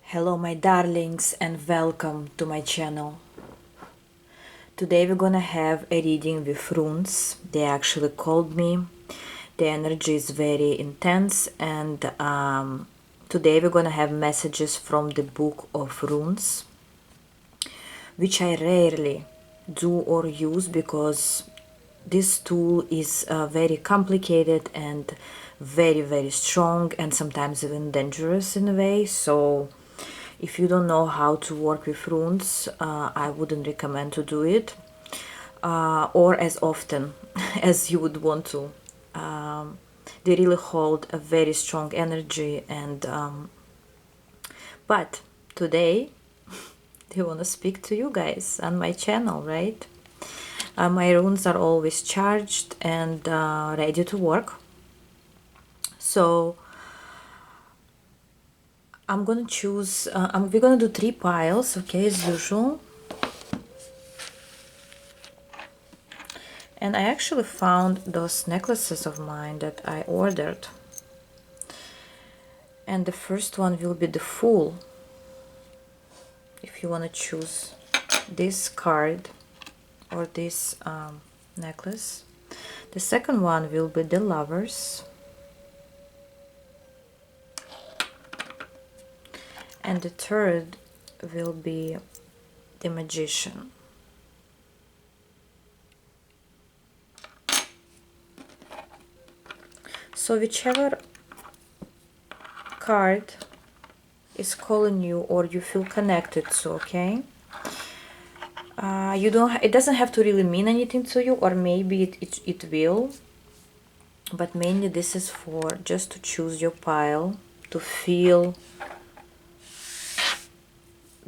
Hello my darlings and welcome to my channel. Today we're gonna have a reading with runes. They actually called me. The energy is very intense and today we're gonna have messages from the book of runes, which I rarely do or use because this tool is very complicated and very strong and sometimes even dangerous in a way. So if you don't know how to work with runes, I wouldn't recommend to do it or as often as you would want to. They really hold a very strong energy and but today they want to speak to you guys on my channel, right? My runes are always charged and ready to work. So I'm gonna choose, we're gonna do 3 piles, okay, as usual. And I actually found those necklaces of mine that I ordered. And the first one will be the Fool. If you want to choose this card or this necklace. The second one will be the Lovers. And the third will be the Magician. So whichever card is calling you or you feel connected to, okay? It doesn't have to really mean anything to you, or maybe it will, but mainly this is for just to choose your pile, to feel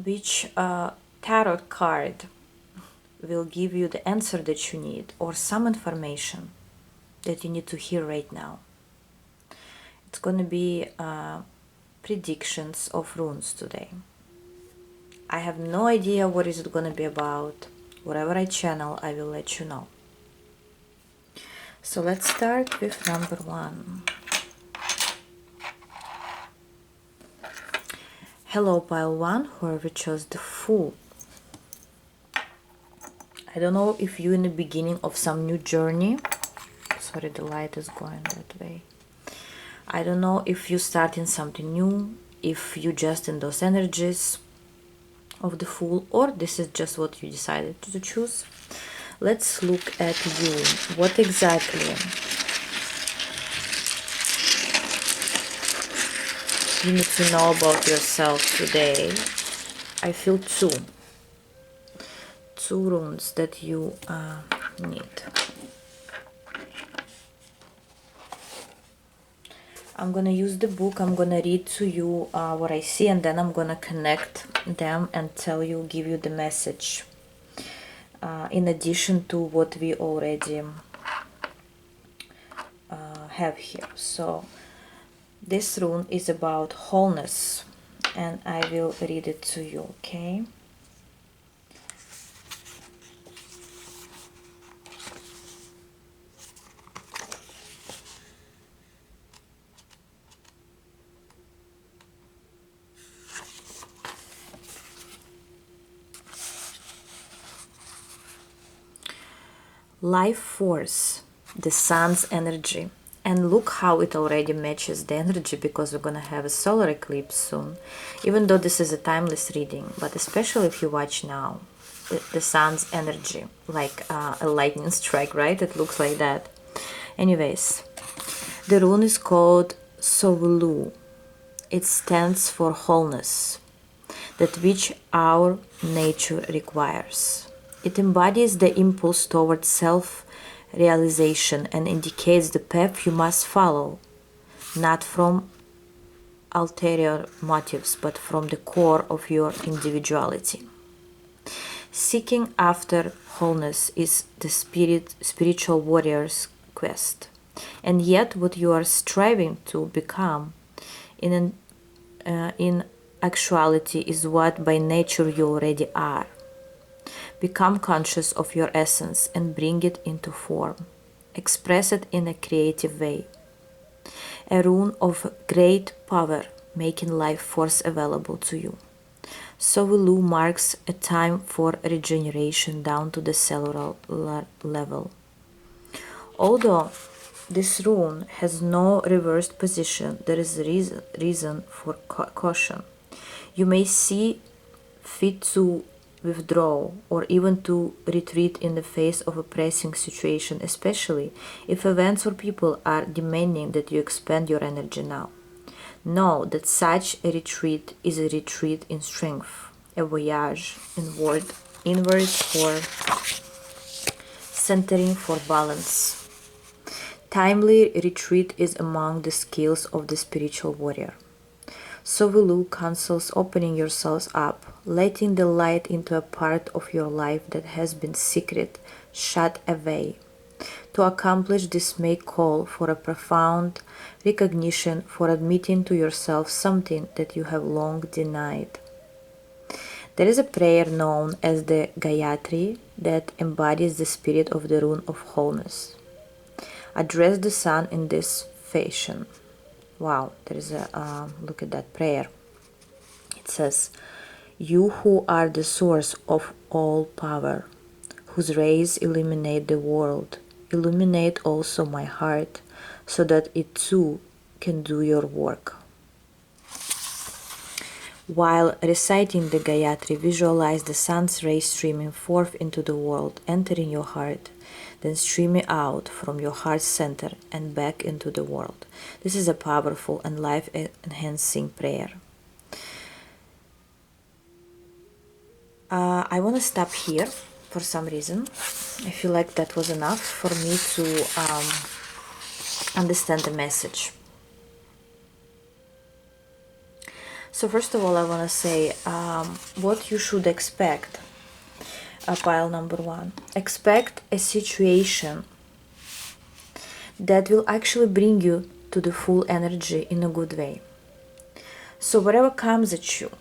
which tarot card will give you the answer that you need or some information that you need to hear right now. It's going to be predictions of runes today. I have no idea what is it going to be about. Whatever I channel, I will let you know. So let's start with number 1. Hello pile 1, whoever chose the Fool. I don't know if you're in the beginning of some new journey. Sorry, the light is going that way. I don't know if you starting something new, if you just in those energies of the Fool, or this is just what you decided to choose. Let's look at you. What exactly you need to know about yourself today? I feel two runes that you need. I'm gonna use the book, I'm gonna read to you what I see, and then I'm gonna connect them and give you the message in addition to what we already have here. So this rune is about wholeness, and I will read it to you, okay? Life force, the sun's energy, and look how it already matches the energy, because we're gonna have a solar eclipse soon, even though this is a timeless reading, but especially if you watch now, the sun's energy, like a lightning strike, right? It looks like that. Anyways, the rune is called Sovulu. It stands for wholeness, that which our nature requires. It embodies the impulse towards self-realization and indicates the path you must follow, not from ulterior motives, but from the core of your individuality. Seeking after wholeness is the spiritual warrior's quest, and yet what you are striving to become in actuality is what by nature you already are. Become conscious of your essence and bring it into form. Express it in a creative way. A rune of great power making life force available to you. Sovelu marks a time for regeneration down to the cellular level. Although this rune has no reversed position, there is reason for caution. You may see fit to withdraw or even to retreat in the face of a pressing situation, especially if events or people are demanding that you expend your energy now. Know that such a retreat is a retreat in strength, a voyage inward for centering, for balance. Timely retreat is among the skills of the spiritual warrior. Sovelu counsels opening yourselves up, letting the light into a part of your life that has been secret, shut away. To accomplish this may call for a profound recognition, for admitting to yourself something that you have long denied. There is a prayer known as the Gayatri that embodies the spirit of the rune of wholeness. Address the sun in this fashion. Wow, there is a look at that prayer. It says, "You who are the source of all power, whose rays illuminate the world, illuminate also my heart, so that it too can do your work." While reciting the Gayatri, visualize the sun's rays streaming forth into the world, entering your heart, then streaming out from your heart center and back into the world. This is a powerful and life-enhancing prayer. I want to stop here for some reason. I feel like that was enough for me to understand the message. So first of all, I want to say what you should expect. Pile number 1. Expect a situation that will actually bring you to the full energy in a good way. So whatever comes at you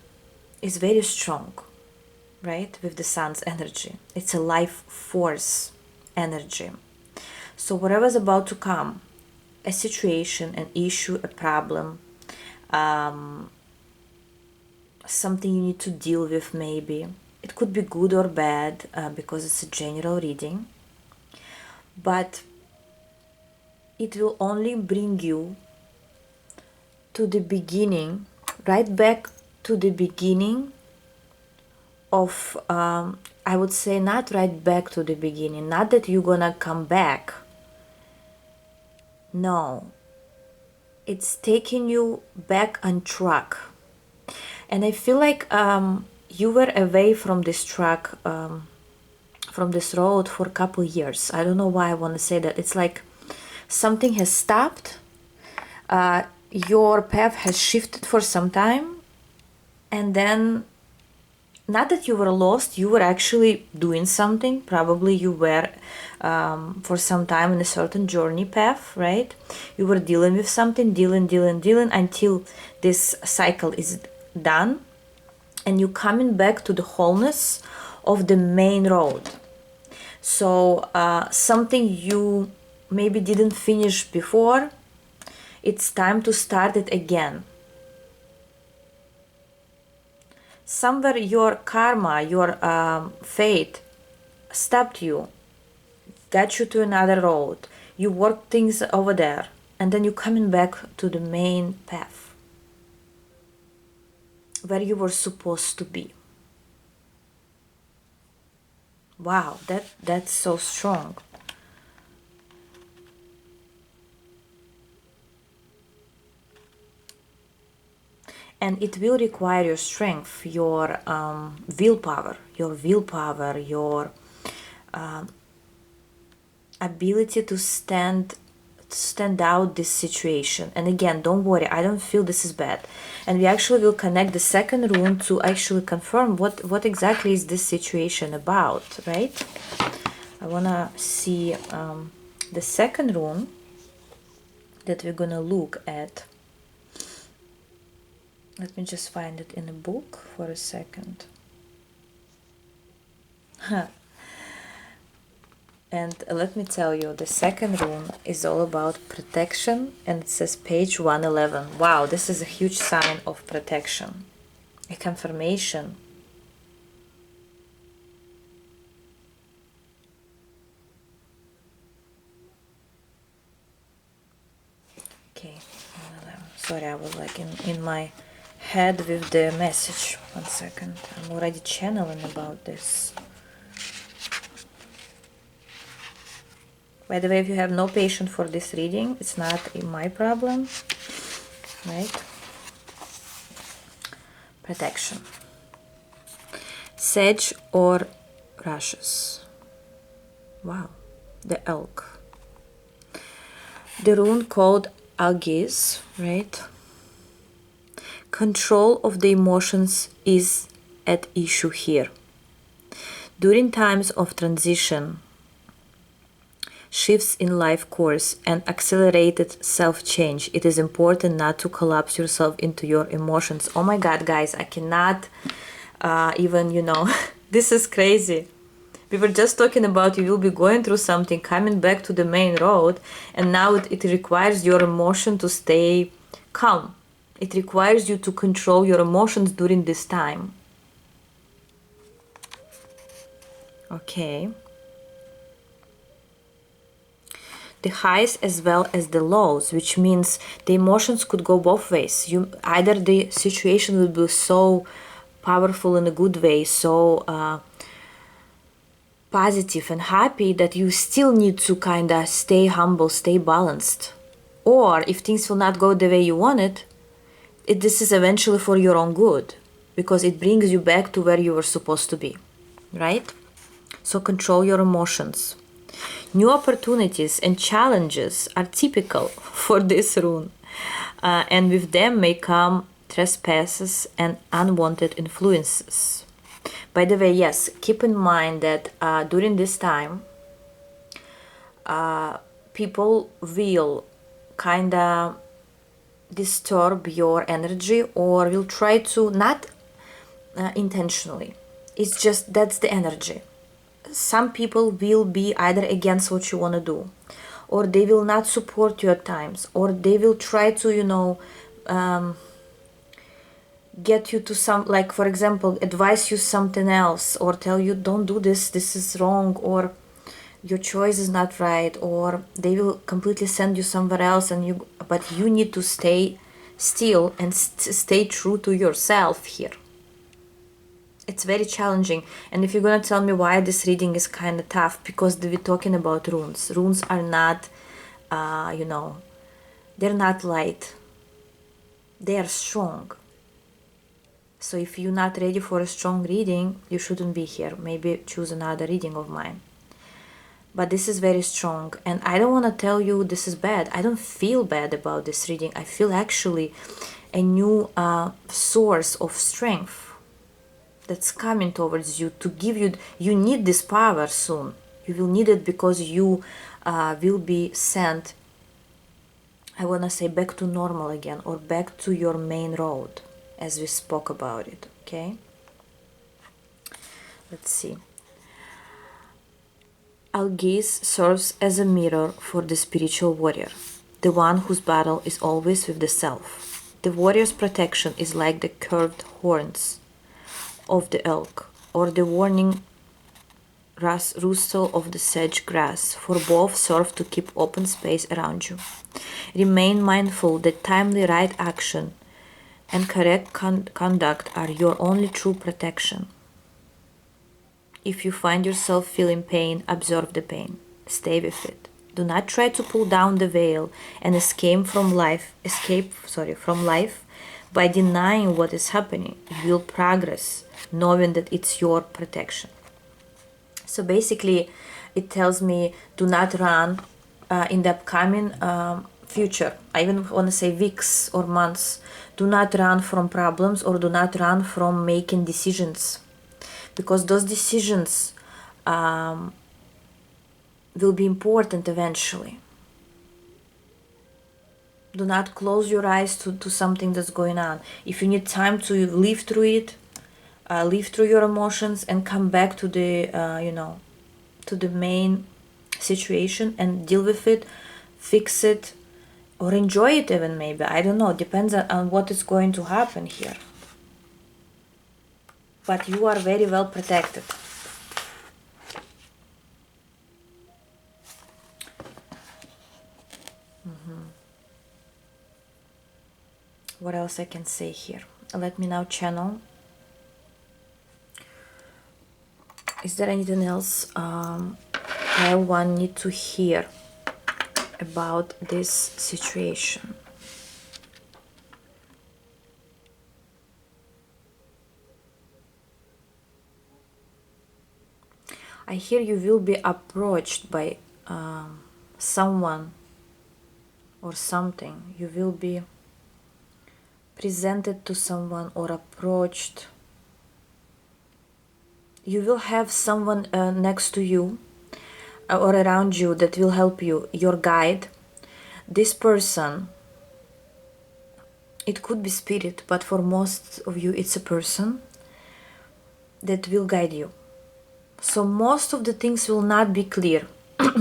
is very strong, right? With the sun's energy. It's a life force energy. So whatever's about to come, a situation, an issue, a problem, something you need to deal with maybe. It could be good or bad because it's a general reading. But it will only bring you to the beginning, right back to the beginning of, I would say not right back to the beginning, not that you're gonna come back. No, it's taking you back on track. And I feel like you were away from this track, from this road for a couple years. I don't know why I want to say that. It's like something has stopped. Your path has shifted for some time. And then, not that you were lost, you were actually doing something. Probably you were for some time in a certain journey path, right? You were dealing with something, dealing until this cycle is done and you coming back to the wholeness of the main road. So something you maybe didn't finish before, it's time to start it again. Somewhere your karma, your fate stopped you, got you to another road, you work things over there, and then you're coming back to the main path where you were supposed to be. Wow, that's so strong. And it will require your strength, your willpower, your ability to stand out this situation. And again, don't worry, I don't feel this is bad. And we actually will connect the second rune to actually confirm what exactly is this situation about, right? I want to see the second rune that we're gonna look at. Let me just find it in a book for a second. And let me tell you, the second rune is all about protection, and it says page 111. Wow, this is a huge sign of protection, a confirmation. Okay, 111. Sorry, I was like in my head with the message. 1 second, I'm already channeling about this. By the way, if you have no patience for this reading, it's not my problem, right? Protection. Sedge or rushes. Wow, the elk. The rune called Algis, right? Control of the emotions is at issue here. During times of transition, shifts in life course, and accelerated self-change, it is important not to collapse yourself into your emotions. Oh my god, guys, I cannot even, this is crazy. We were just talking about you will be going through something, coming back to the main road, and now it requires your emotion to stay calm. It requires you to control your emotions during this time. Okay. The highs as well as the lows, which means the emotions could go both ways. Either the situation will be so powerful in a good way, so positive and happy that you still need to kind of stay humble, stay balanced. Or if things will not go the way you want this is eventually for your own good, because it brings you back to where you were supposed to be, right? So control your emotions. New opportunities and challenges are typical for this rune, and with them may come trespasses and unwanted influences. By the way, yes, keep in mind that during this time, people will kind of disturb your energy, or will try to, not intentionally. It's just that's the energy. Some people will be either against what you want to do, or they will not support you at times, or they will try to get you to some, like for example, advise you something else, or tell you don't do this, this is wrong, or your choice is not right, or they will completely send you somewhere else, but you need to stay still and stay true to yourself here. It's very challenging. And if you're gonna tell me why this reading is kind of tough, because we're talking about runes. Runes are not they're not light, they are strong. So if you're not ready for a strong reading, you shouldn't be here. Maybe choose another reading of mine. But this is very strong, and I don't want to tell you this is bad. I don't feel bad about this reading. I feel actually a new source of strength that's coming towards you to give you. You need this power soon. You will need it because you will be sent, I want to say, back to normal again, or back to your main road, as we spoke about it. Okay, let's see. Algis serves as a mirror for the spiritual warrior, the one whose battle is always with the self. The warrior's protection is like the curved horns of the elk, or the warning rustle of the sedge grass, for both serve to keep open space around you. Remain mindful that timely right action and correct conduct are your only true protection. If you find yourself feeling pain, observe the pain. Stay with it. Do not try to pull down the veil and escape from life by denying what is happening. You will progress knowing that it's your protection. So basically, it tells me do not run in the upcoming future. I even want to say weeks or months. Do not run from problems, or do not run from making decisions, because those decisions will be important eventually. Do not close your eyes to something that's going on. If you need time to live through it, live through your emotions, and come back to the to the main situation and deal with it, fix it, or enjoy it even, maybe. I don't know. Depends on what is going to happen here. But you are very well protected. What else I can say here? Let me now channel. Is there anything else I want need to hear about this situation? I hear you will be approached by someone or something. You will be presented to someone or approached. You will have someone next to you or around you that will help you, your guide. This person, it could be spirit, but for most of you it's a person that will guide you. So most of the things will not be clear.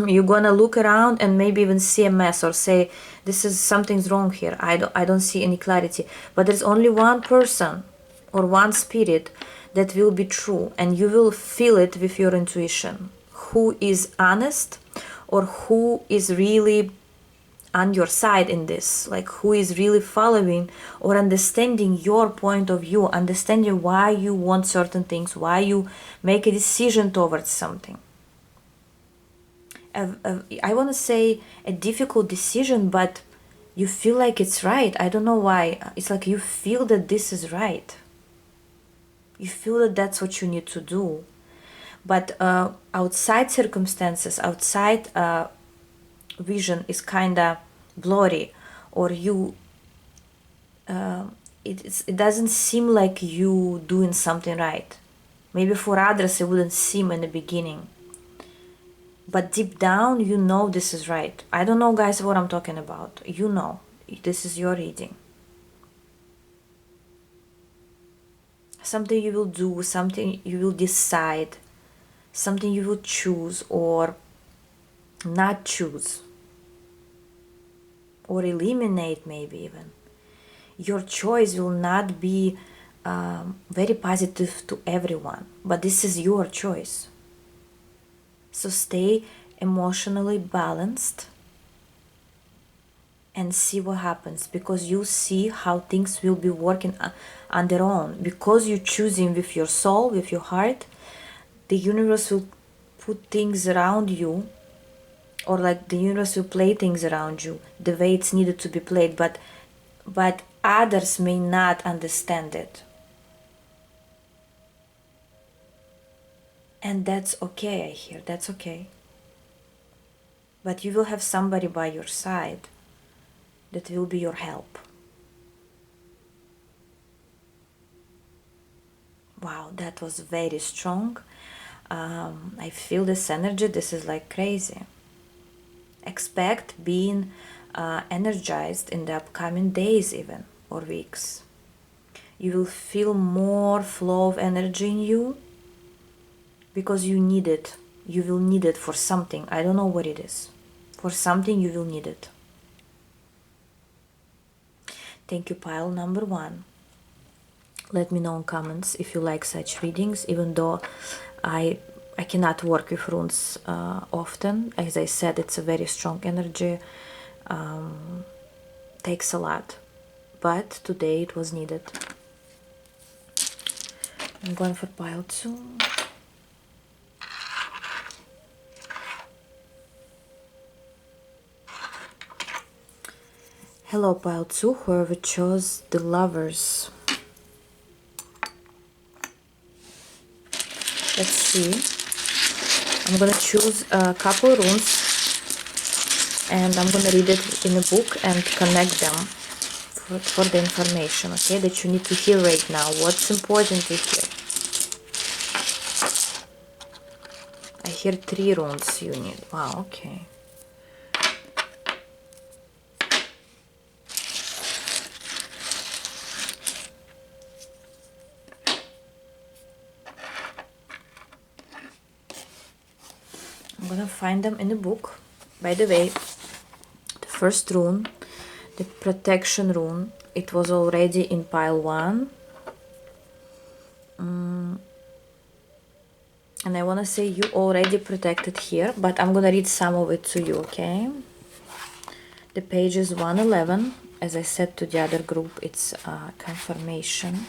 You're gonna look around and maybe even see a mess or say, this is something's wrong here. I don't see any clarity. But there's only one person or one spirit that will be true, and you will feel it with your intuition. Who is honest or who is really on your side in this, like who is really following or understanding your point of view, understanding why you want certain things, why you make a decision towards something. I want to say a difficult decision, but you feel like it's right. I don't know why. It's like you feel that this is right. You feel that that's what you need to do. But outside circumstances, outside vision is kind of blurry, or you it doesn't seem like you doing something right. Maybe for others it wouldn't seem in the beginning, but deep down you know this is right. I don't know, guys, what I'm talking about. You know, this is your reading. Something you will do, something you will decide, something you will choose or not choose, or eliminate, maybe even. Your choice will not be very positive to everyone, but this is your choice. So stay emotionally balanced and see what happens, because you see how things will be working on their own. Because you're choosing with your soul, with your heart, the universe will put things around you, or like the universe will play things around you the way it's needed to be played, but others may not understand it. And that's okay, I hear, that's okay. But you will have somebody by your side that will be your help. Wow, that was very strong. I feel this energy. This is like crazy. Expect being energized in the upcoming days even, or weeks. You will feel more flow of energy in you, because you need it. You will need it for something. I don't know what it is. For something you will need it. Thank you, pile number 1. Let me know in comments if you like such readings, even though I cannot work with runes often. As I said, it's a very strong energy. Takes a lot. But today it was needed. I'm going for pile 2. Hello, pile 2, whoever chose the Lovers. Let's see. I'm gonna choose a couple runes and I'm gonna read it in a book and connect them for the information, okay, that you need to hear right now. What's important to hear? I hear 3 runes you need. Wow, okay. I'm gonna find them in the book. By the way, the first rune, the protection rune, it was already in pile 1. And I want to say you already protected here, but I'm gonna read some of it to you, okay? The page is 111. As I said to the other group, it's a confirmation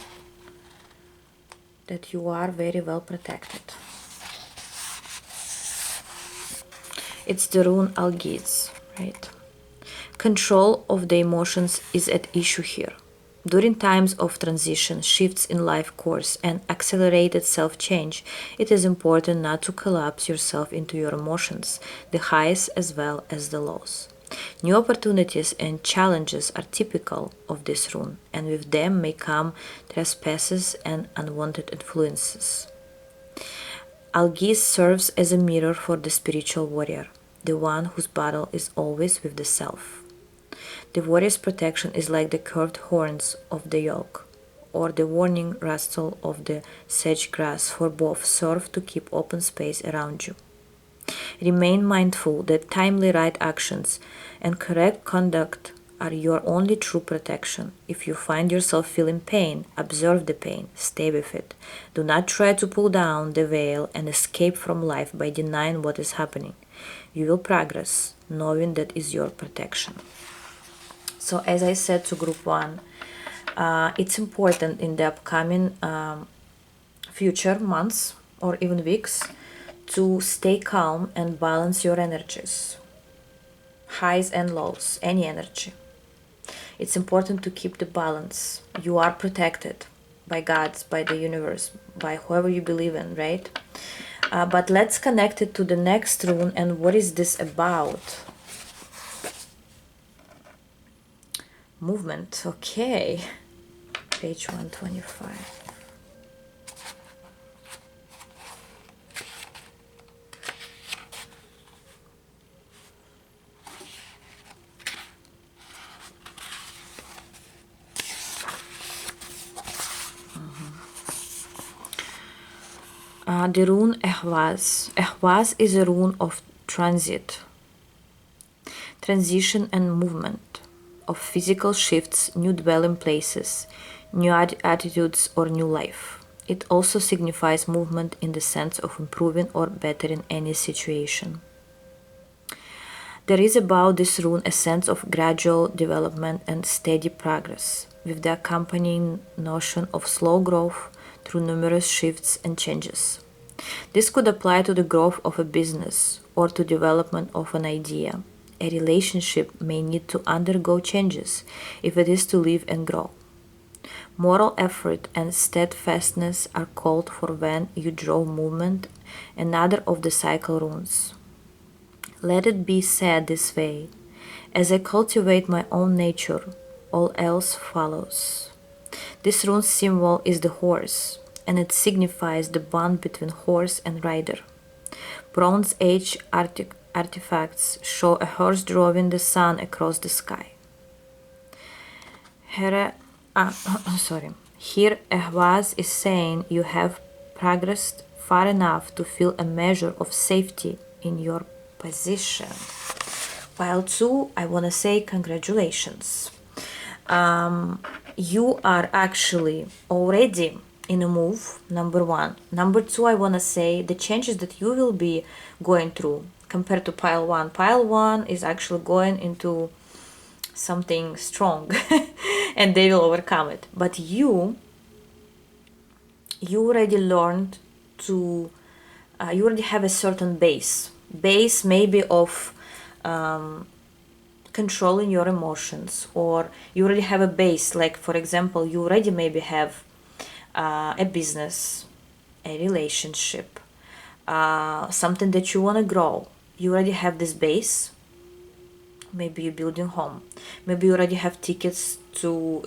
that you are very well protected. It's the rune Algiz, right? Control of the emotions is at issue here. During times of transition, shifts in life course, and accelerated self-change, it is important not to collapse yourself into your emotions, the highs as well as the lows. New opportunities and challenges are typical of this rune, and with them may come trespasses and unwanted influences. Algiz serves as a mirror for the spiritual warrior, the one whose battle is always with the self. The warrior's protection is like the curved horns of the yoke, or the warning rustle of the sage grass, for both serve to keep open space around you. Remain mindful that timely right actions and correct conduct are your only true protection. If you find yourself feeling pain, observe the pain, stay with it. Do not try to pull down the veil and escape from life by denying what is happening. You will progress, knowing that is your protection. So as I said to group 1, it's important in the upcoming future months or even weeks to stay calm and balance your energies, highs and lows, any energy. It's important to keep the balance. You are protected by gods, by the universe, by whoever you believe in, right? But let's connect it to the next rune. And what is this about? Movement. Okay. Page 125. The rune Ehwaz. Ehwaz is a rune of transit, transition and movement, of physical shifts, new dwelling places, new attitudes or new life. It also signifies movement in the sense of improving or bettering any situation. There is about this rune a sense of gradual development and steady progress, with the accompanying notion of slow growth through numerous shifts and changes. This could apply to the growth of a business or to development of an idea. A relationship may need to undergo changes if it is to live and grow. Moral effort and steadfastness are called for when you draw movement, another of the cycle runes. Let it be said this way: as I cultivate my own nature, all else follows. This rune symbol is the horse, and it signifies the bond between horse and rider. Bronze Age artifacts show a horse drawing the sun across the sky. Here Ehwaz is saying you have progressed far enough to feel a measure of safety in your position. Pile 2, I want to say congratulations. You are actually already in a move, number 1. Number 2, I want to say the changes that you will be going through compared to pile 1. Pile 1 is actually going into something strong and they will overcome it. But you already learned to, you already have a certain base maybe of controlling your emotions, or you already have a base, like for example, you already maybe have a business, a relationship, something that you want to grow. You already have this base. Maybe you're building home. Maybe you already have tickets to,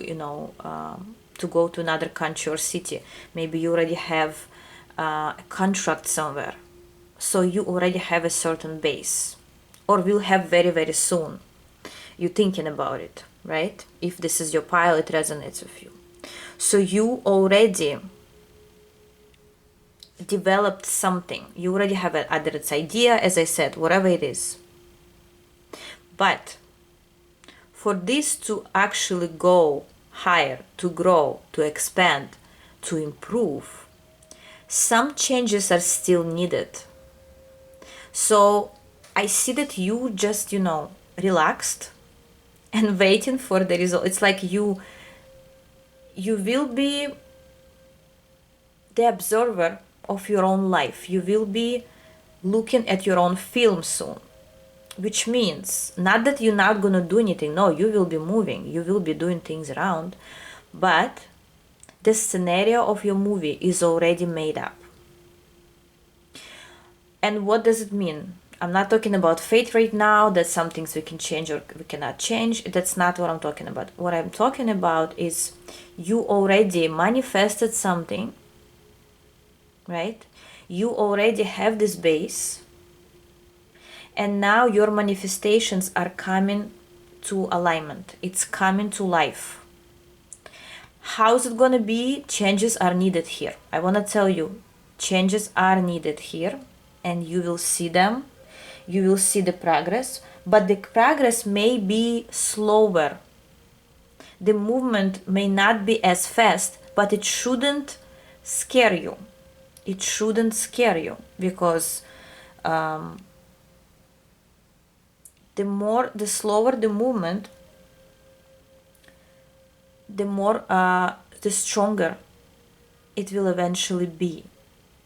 to go to another country or city. Maybe you already have a contract somewhere. So you already have a certain base, or will have very, very soon. You're thinking about it, right? If this is your pile, it resonates with you. So you already developed something. You already have either its idea, as I said, whatever it is. But for this to actually go higher, to grow, to expand, to improve, some changes are still needed. So I see that you just, relaxed and waiting for the result. It's like you will be the observer of your own life. You will be looking at your own film soon, which means not that you're not gonna do anything. No, you will be moving, you will be doing things around, but the scenario of your movie is already made up. And what does it mean? I'm not talking about fate right now, that some things we can change or we cannot change. That's not what I'm talking about. What I'm talking about is you already manifested something, right? You already have this base, and now your manifestations are coming to alignment. It's coming to life. How's it gonna be? Changes are needed here. I wanna tell you, changes are needed here, and you will see them. You will see the progress, but the progress may be slower. The movement may not be as fast, but it shouldn't scare you. It shouldn't scare you, because the slower the movement, the stronger it will eventually be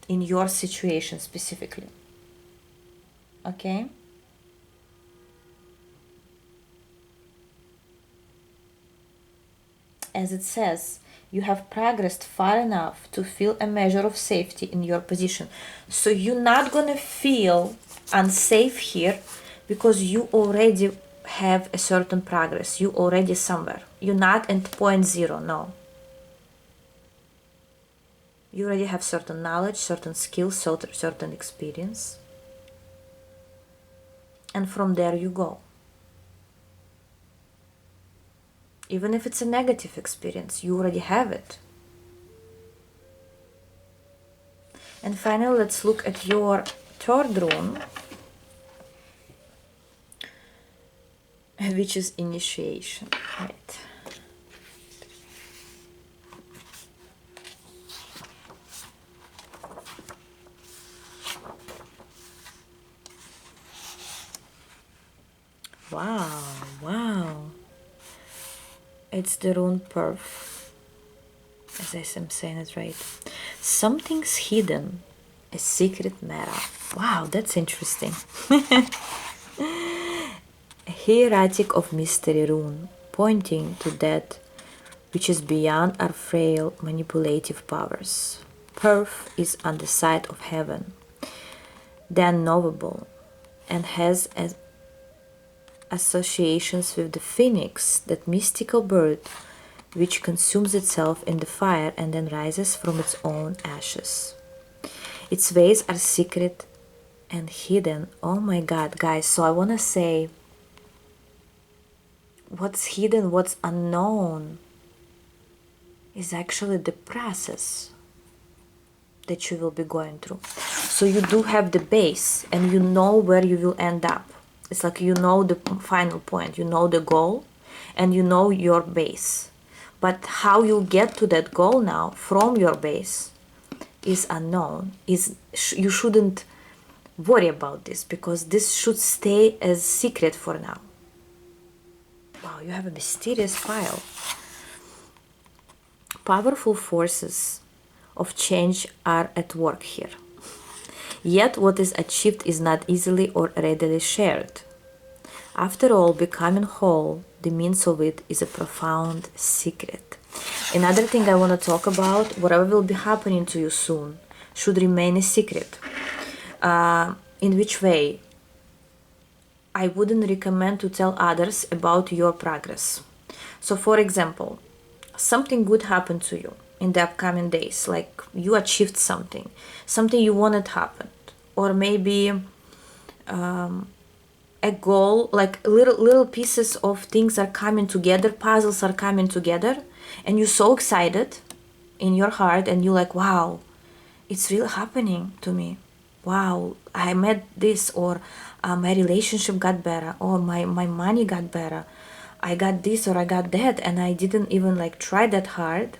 in your situation specifically. Okay? As it says, you have progressed far enough to feel a measure of safety in your position. So you're not gonna feel unsafe here, because you already have a certain progress. You already somewhere. You're not at point zero, no. You already have certain knowledge, certain skills, certain experience. And from there you go. Even if it's a negative experience, you already have it. And finally, let's look at your third rune, which is initiation. Right. Wow. It's the rune perf, as I'm saying it right. Something's hidden, a secret matter. Wow, that's interesting. A hieratic of mystery rune, pointing to that which is beyond our frail manipulative powers. Perf is on the side of heaven, the unknowable, and has associations with the phoenix, that mystical bird which consumes itself in the fire and then rises from its own ashes. Its ways are secret and hidden. Oh my god, guys, so I want to say, what's hidden, what's unknown is actually the process that you will be going through. So you do have the base, and you know where you will end up. It's like you know the final point, you know the goal, and you know your base. But how you get to that goal now from your base is unknown. You shouldn't worry about this, because this should stay as secret for now. Wow, you have a mysterious file. Powerful forces of change are at work here. Yet what is achieved is not easily or readily shared. After all, becoming whole, the means of it, is a profound secret. Another thing I want to talk about, whatever will be happening to you soon, should remain a secret. In which way? I wouldn't recommend to tell others about your progress. So for example, something good happened to you in the upcoming days, like you achieved something you wanted happened, or maybe a goal, like little pieces of things are coming together, puzzles are coming together, and you're so excited in your heart, and you're like, wow, it's really happening to me. Wow, I met this, or my relationship got better, or my money got better. I got this or I got that, and I didn't even like try that hard.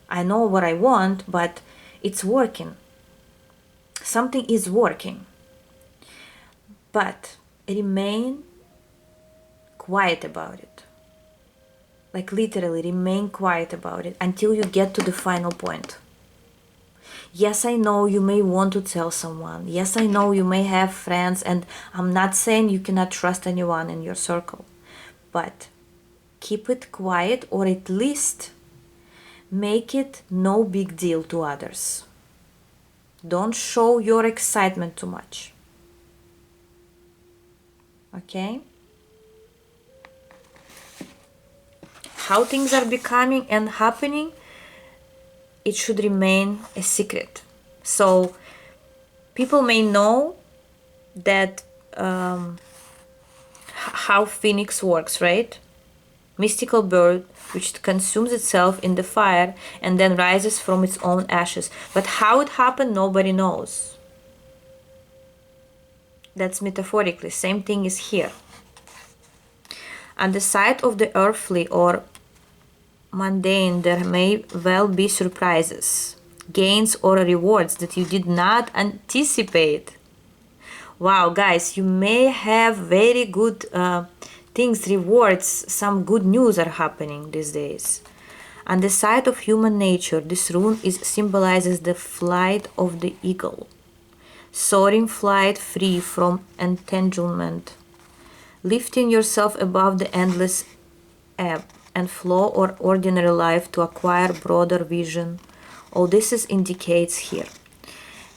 I know what I want, but it's working. Something is working. But remain quiet about it. Like literally remain quiet about it until you get to the final point. Yes, I know you may want to tell someone. Yes, I know you may have friends, and I'm not saying you cannot trust anyone in your circle. But keep it quiet, or at least make it no big deal to others. Don't show your excitement too much. Okay? How things are becoming and happening, it should remain a secret. So people may know that how Phoenix works, right? Mystical bird which consumes itself in the fire and then rises from its own ashes. But how it happened, nobody knows. That's metaphorically. Same thing is here. On the side of the earthly or mundane, there may well be surprises, gains, or rewards that you did not anticipate. Wow, guys, you may have very good things, rewards, some good news are happening these days. On the side of human nature, this rune symbolizes the flight of the eagle, soaring flight free from entanglement, lifting yourself above the endless ebb and flow or ordinary life to acquire broader vision. All this indicates here.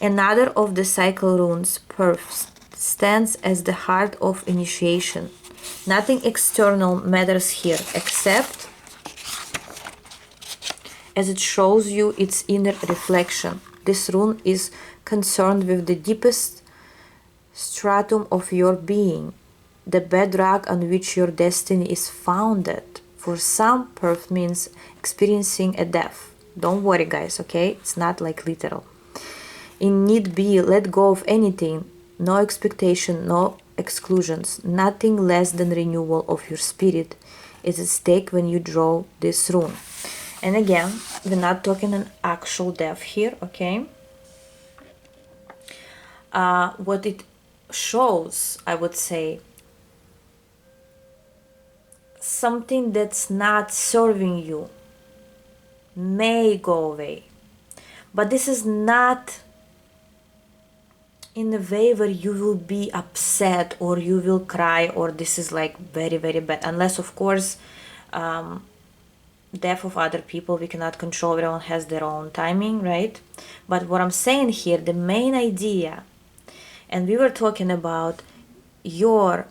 Another of the cycle runes, Perf, stands as the heart of initiation. Nothing external matters here except as it shows you its inner reflection. This rune is concerned with the deepest stratum of your being, the bedrock on which your destiny is founded. For some, Perf means experiencing a death. Don't worry, guys, okay? It's not like literal. In need be, let go of anything, no expectation, no exclusions, nothing less than renewal of your spirit is at stake when you draw this rune. And again, we're not talking an actual death here, okay? What it shows, I would say, something that's not serving you may go away. But this is not in a way where you will be upset or you will cry or this is like very, very bad. Unless, of course, death of other people we cannot control. Everyone has their own timing, right? But what I'm saying here, the main idea, and we were talking about your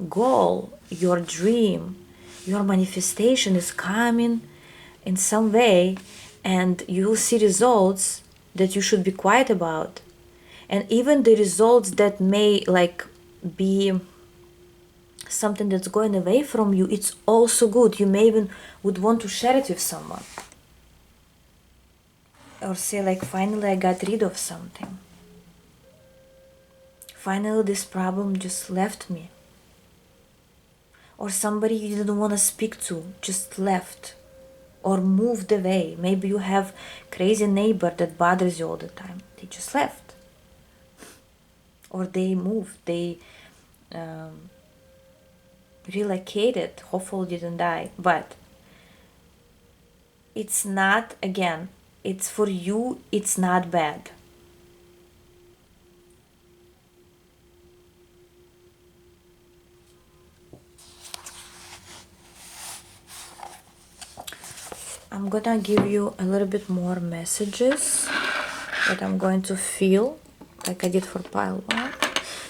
goal, your dream, your manifestation is coming in some way, and you will see results that you should be quiet about. And even the results that may like be something that's going away from you, it's also good. You may even would want to share it with someone. Or say like, finally I got rid of something. Finally this problem just left me. Or somebody you didn't want to speak to just left or moved away. Maybe you have crazy neighbor that bothers you all the time. They just left. Or they moved, they relocated, hopefully didn't die. But it's not, again, it's for you, it's not bad. I'm gonna give you a little bit more messages that I'm going to feel like I did for pile 1.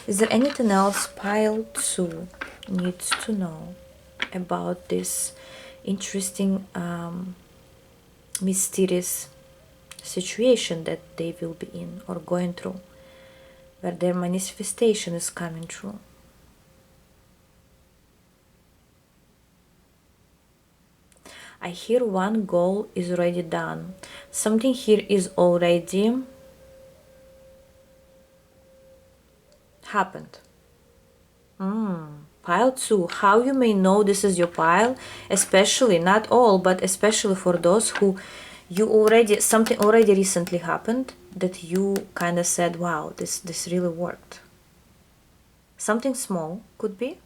Is there anything else pile 2 needs to know about this interesting mysterious situation that they will be in or going through, where their manifestation is coming true? I hear one goal is already done. Something here is already happened. Pile 2. How you may know this is your pile, especially, not all, but especially for those who something already recently happened that you kind of said, wow, this really worked. Something small could be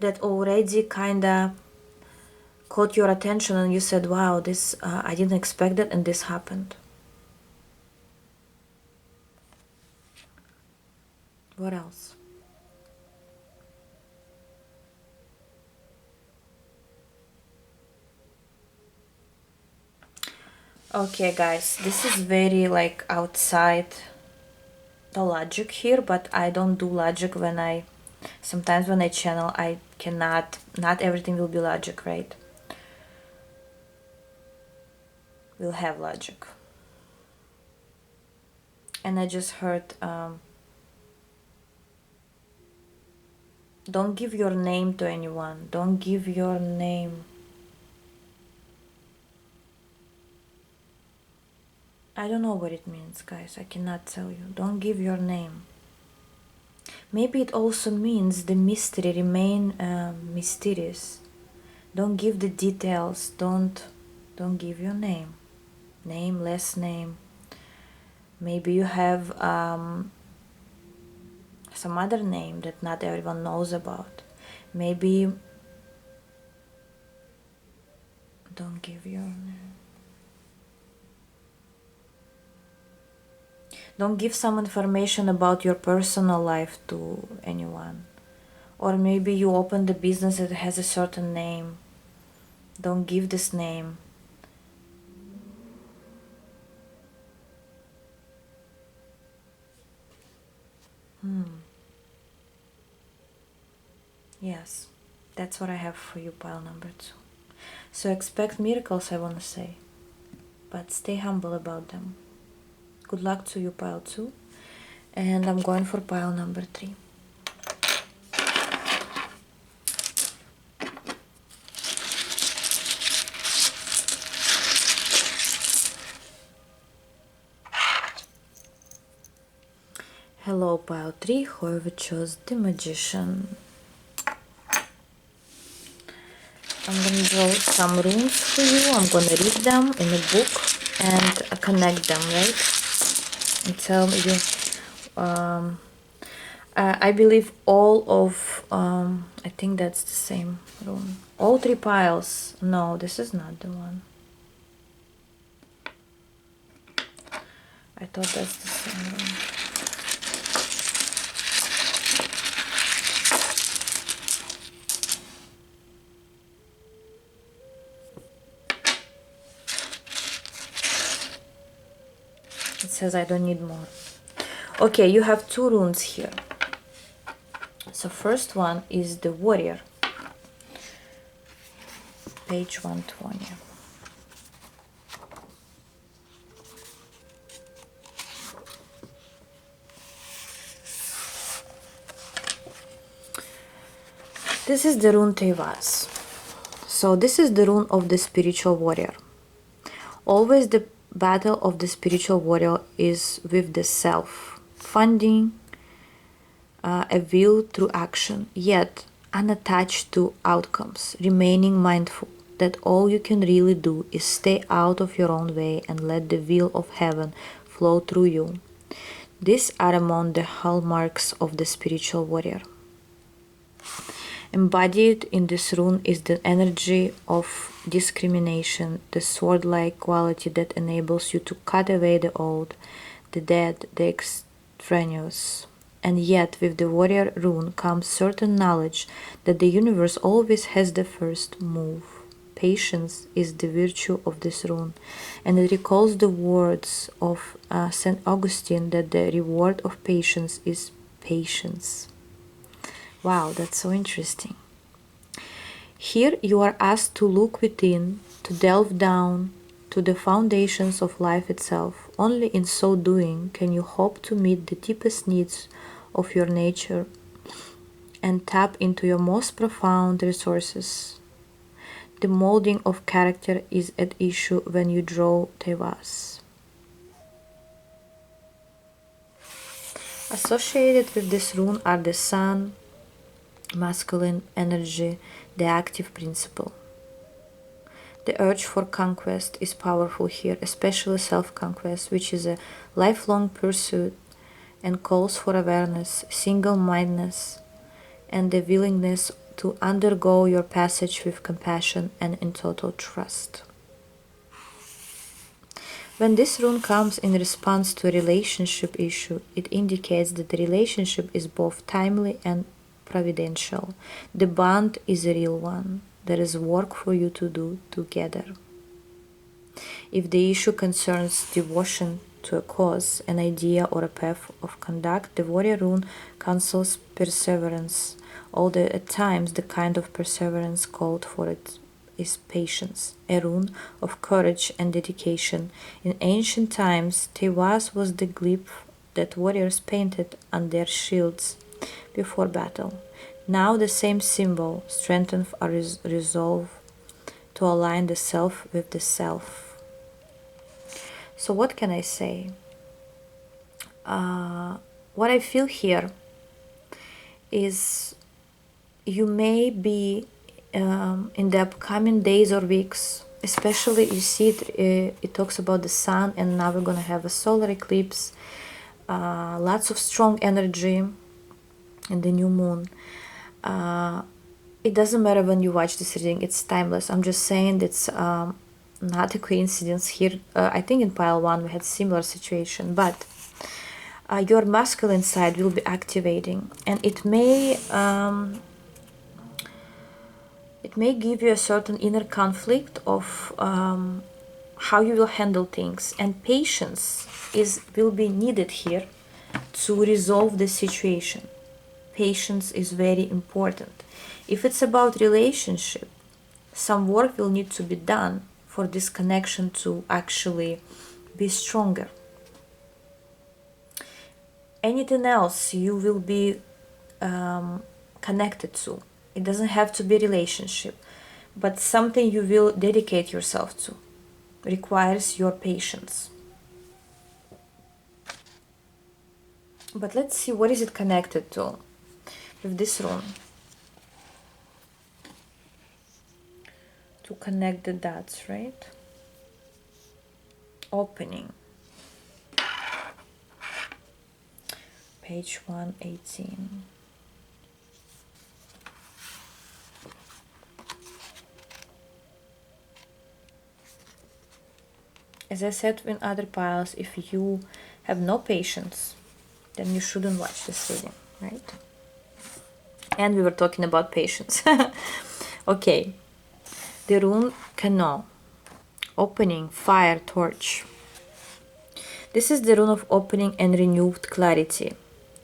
that already kind of caught your attention and you said, wow, this I didn't expect that and this happened. What else? Okay, guys, this is very like outside the logic here, but I don't do logic sometimes when I channel, I cannot, not everything will be logic, right? We'll have logic. And I just heard, don't give your name to anyone. Don't give your name. I don't know what it means, guys. I cannot tell you. Don't give your name. Maybe it also means the mystery remain mysterious. Don't give the details. Don't give your name. Name, last name. Maybe you have some other name that not everyone knows about. Maybe don't give your name. Don't give some information about your personal life to anyone. Or maybe you opened a business that has a certain name. Don't give this name. Yes, that's what I have for you, pile number 2. So expect miracles, I want to say, but stay humble about them. Good luck to you, pile 2. And I'm going for pile number 3. Hello, pile 3, whoever chose the Magician. I'm going to draw some runes for you. I'm going to read them in a book and connect them, right? And tell you, I believe all of, I think that's the same rune. All 3 piles. No, this is not the one. I thought that's the same rune. It says I don't need more. Okay, you have 2 runes here. So first one is the Warrior. Page 120. This is the rune Tevas. So this is the rune of the spiritual warrior. Always the battle of the spiritual warrior is with the self, funding a will through action, yet unattached to outcomes, remaining mindful that all you can really do is stay out of your own way and let the will of heaven flow through you. These are among the hallmarks of the spiritual warrior. Embodied in this rune is the energy of discrimination, the sword-like quality that enables you to cut away the old, the dead, the extraneous. And yet, with the warrior rune comes certain knowledge that the universe always has the first move. Patience is the virtue of this rune, and it recalls the words of St. Augustine that the reward of patience is patience. Wow, that's so interesting. Here you are asked to look within, to delve down to the foundations of life itself. Only in so doing can you hope to meet the deepest needs of your nature and tap into your most profound resources. the molding of character is at issue when you draw Tevas. Associated with this rune are the sun, masculine energy, the active principle. The urge for conquest is powerful here, especially self-conquest, which is a lifelong pursuit and calls for awareness, single-mindedness, and the willingness to undergo your passage with compassion and in total trust. When this rune comes in response to a relationship issue, it indicates that the relationship is both timely and providential. The bond is a real one. There is work for you to do together. If the issue concerns devotion to a cause, an idea, or a path of conduct, the warrior rune counsels perseverance, although at times the kind of perseverance called for it is patience, a rune of courage and dedication. In ancient times, Tevas was the glyph that warriors painted on their shields before battle. Now the same symbol strengthens our resolve to align the self with the self. So what can I say? What I feel here is you may be in the upcoming days or weeks, especially you see it talks about the sun, and now we're gonna have a solar eclipse, lots of strong energy in the new moon. It doesn't matter when you watch this reading, it's timeless. I'm just saying it's not a coincidence here. I think in pile 1 we had similar situation, but your masculine side will be activating, and it may give you a certain inner conflict of how you will handle things, and patience will be needed here to resolve the situation. Patience is very important. If it's about relationship, some work will need to be done for this connection to actually be stronger. Anything else you will be connected to. It doesn't have to be relationship, but something you will dedicate yourself to requires your patience. But let's see, what is it connected to with this rune? To connect the dots, right? Opening. Page 118. As I said in other piles, if you have no patience, then you shouldn't watch this reading, right? And we were talking about patience. Okay. The rune Kano. Opening, fire, torch. This is the rune of opening and renewed clarity,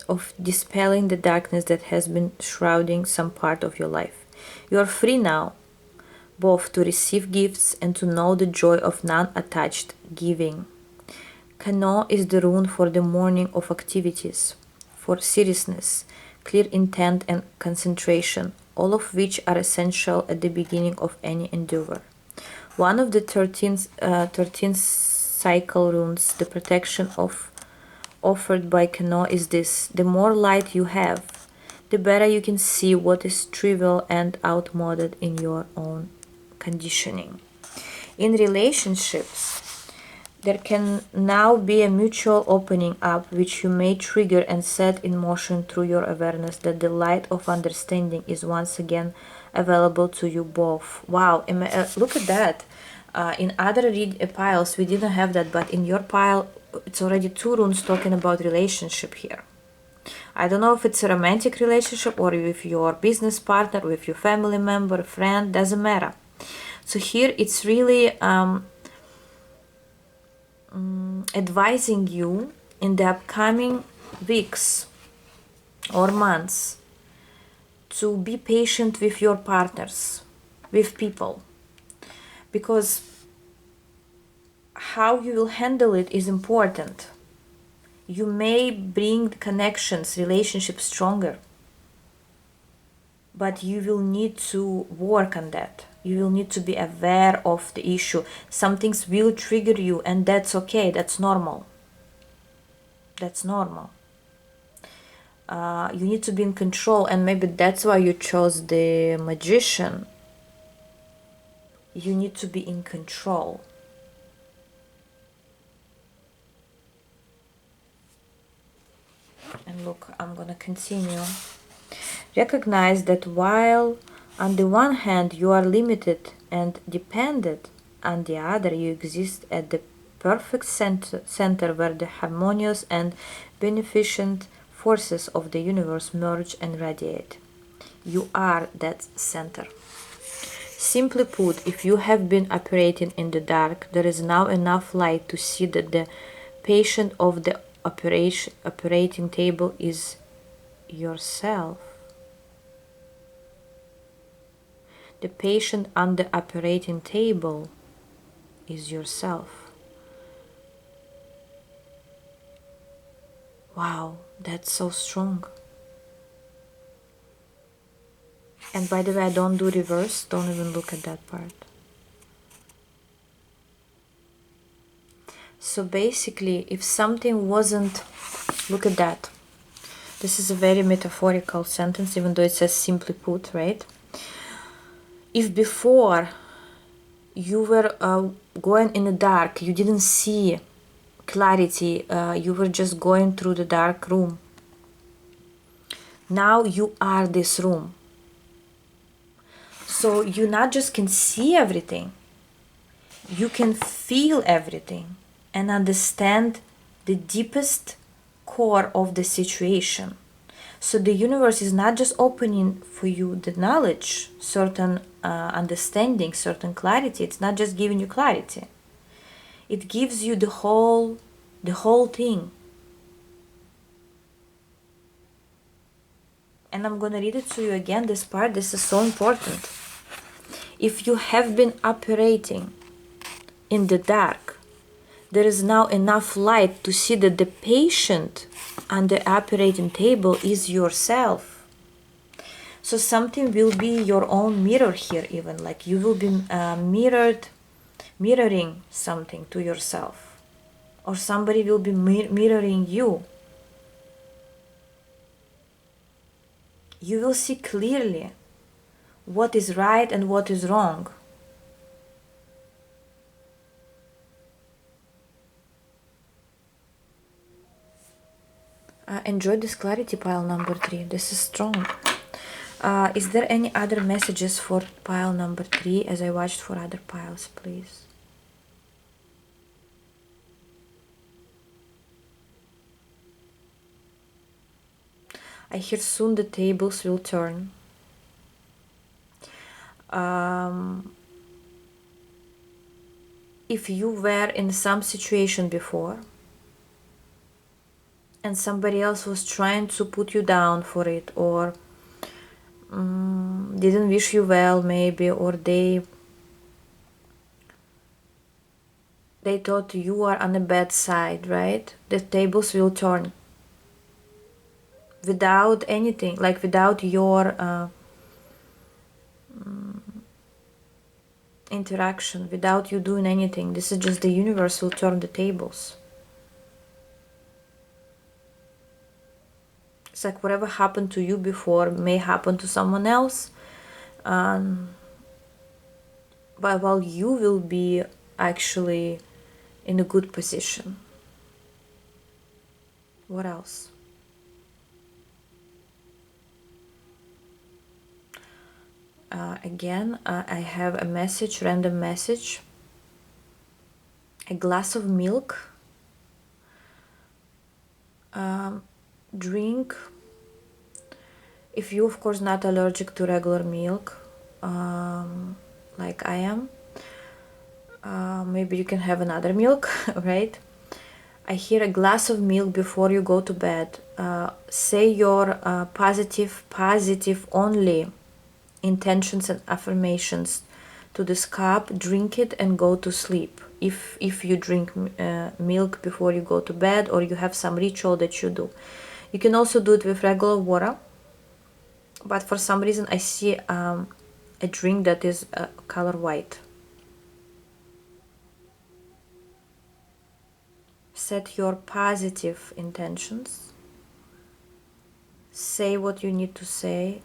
of dispelling the darkness that has been shrouding some part of your life. You are free now, both to receive gifts and to know the joy of non-attached giving. Kano is the rune for the morning of activities, for seriousness, clear intent and concentration, all of which are essential at the beginning of any endeavor. One of the 13 cycle runes, the protection offered by Kano, is this: the more light you have, the better you can see what is trivial and outmoded in your own conditioning. In relationships, there can now be a mutual opening up, which you may trigger and set in motion through your awareness that the light of understanding is once again available to you both. Wow, look at that. In other piles we didn't have that, but in your pile it's already 2 runes talking about relationship here. I don't know if it's a romantic relationship or with your business partner, with your family member, friend, doesn't matter. So here it's really advising you in the upcoming weeks or months to be patient with your partners, with people, because how you will handle it is important. You may bring connections, relationships stronger, but you will need to work on that. You will need to be aware of the issue. Some things will trigger you, and that's okay. That's normal. That's normal. You need to be in control, and maybe that's why you chose the Magician. You need to be in control. And look, I'm gonna continue. Recognize that while on the one hand you are limited and dependent, on the other you exist at the perfect center where the harmonious and beneficent forces of the universe merge and radiate. You are that center. Simply put, if you have been operating in the dark, there is now enough light to see that the patient of the operating table is yourself. The patient on the operating table is yourself. Wow, that's so strong. And by the way, I don't do reverse, don't even look at that part. So basically, if something wasn't, look at that. This is a very metaphorical sentence, even though it says simply put, right? If before you were going in the dark, you didn't see clarity, you were just going through the dark room. Now you are this room. So you not just can see everything, you can feel everything and understand the deepest core of the situation. So the universe is not just opening for you the knowledge, certain understanding, certain clarity. It's not just giving you clarity. It gives you the whole thing. And I'm gonna read it to you again, this part. This is so important. If you have been operating in the dark, there is now enough light to see that the patient on the operating table is yourself. So something will be your own mirror here, even like you will be mirroring something to yourself, or somebody will be mirroring you. You will see clearly what is right and what is wrong. Enjoy this clarity, pile number 3. This is strong. Is there any other messages for pile number 3 as I watched for other piles, please? I hear soon the tables will turn. If you were in some situation before and somebody else was trying to put you down for it, or didn't wish you well maybe, or they thought you are on a bad side, right? The tables will turn without anything, like without your interaction, without you doing anything. This is just the universe will turn the tables. It's like whatever happened to you before may happen to someone else, but while you will be actually in a good position. What else? Again, I have a message, random message. A glass of milk. Drink. If you, of course, not allergic to regular milk, like I am, maybe you can have another milk, right? I hear a glass of milk before you go to bed. Say your positive only intentions and affirmations to this cup, drink it and go to sleep. If you drink milk before you go to bed, or you have some ritual that you do. You can also do it with regular water. but for some reason I see a drink that is color white. Set your positive intentions. Say what you need to say.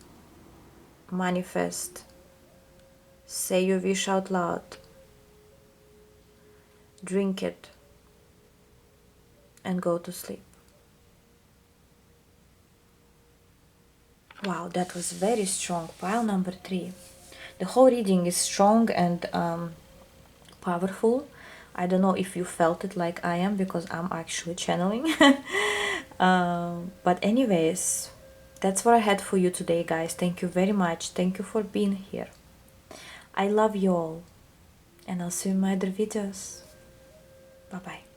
Manifest. Say your wish out loud. Drink it. And go to sleep. Wow, that was very strong. Pile number 3. The whole reading is strong and powerful. I don't know if you felt it like I am, because I'm actually channeling. But anyways, that's what I had for you today, guys. Thank you very much. Thank you for being here. I love you all, and I'll see you in my other videos. Bye bye.